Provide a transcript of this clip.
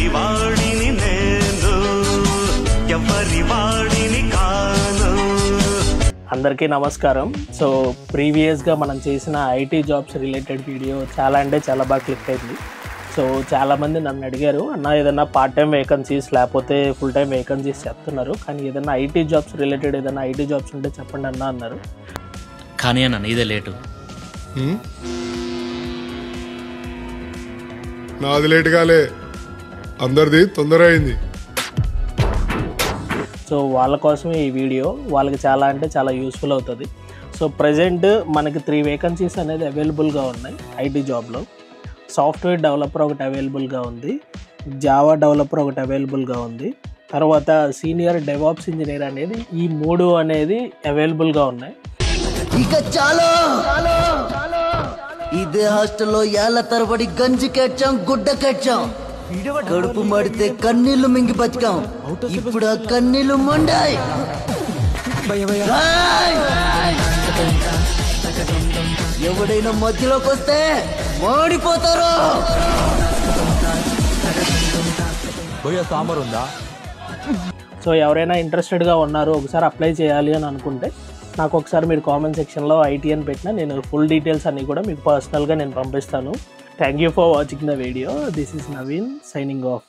ఎవరి వాడిని నేను, ఎవరి వాడిని కాను. అందరికీ నమస్కారం. సో ప్రీవియస్గా మనం చేసిన ఐటీ జాబ్స్ రిలేటెడ్ వీడియో చాలా అంటే చాలా బాగా క్లిక్ అయింది. సో చాలామంది నన్ను అడిగారు, అన్న ఏదైనా పార్ట్ టైం వేకెన్సీస్ లేకపోతే ఫుల్ టైం వేకెన్సీస్ చెప్తున్నారు, కానీ ఏదైనా ఐటీ జాబ్స్ రిలేటెడ్ ఏదైనా ఐటీ జాబ్స్ ఉంటే చెప్పండి అన్న అన్నారు. కానీ అన్న ఇదే లేటు. నాది లేట్ కాలే, అందరిది తొందర అయింది. సో వాళ్ళ కోసమే ఈ వీడియో, వాళ్ళకి చాలా అంటే చాలా యూస్ఫుల్ అవుతుంది. సో ప్రజెంట్ మనకి 3 వేకెన్సీస్ అనేది అవైలబుల్గా ఉన్నాయి ఐటీ జాబ్లో. సాఫ్ట్వేర్ డెవలపర్ ఒకటి అవైలబుల్గా ఉంది, జావా డెవలపర్ ఒకటి అవైలబుల్గా ఉంది, తర్వాత సీనియర్ డెవాప్స్ ఇంజనీర్ అనేది, ఈ 3 అనేది అవైలబుల్గా ఉన్నాయి. ఇక చాలా ఇదే హాస్టల్లో ఏళ్ల తరబడి గంజి కెచ్చాం, గుడ్డ కెచ్చాం, కడుపు మడితే కన్నీళ్లు మింగి బతికాం. ఇప్పుడు ఆ కన్నీళ్లు మండాయి. ఎవడైనా మధ్యలోకి వస్తే మాడిపోతారు. సాంబార్ ఉందా? సో ఎవరైనా ఇంట్రెస్టెడ్గా ఉన్నారు, ఒకసారి అప్లై చేయాలి అని అనుకుంటే నాకు ఒకసారి మీరు కామెంట్ సెక్షన్లో ఐటీ అని పెట్టినా నేను ఫుల్ డీటెయిల్స్ అన్నీ కూడా మీకు పర్సనల్గా నేను పంపిస్తాను. Thank you for watching the video. This is Naveen signing off.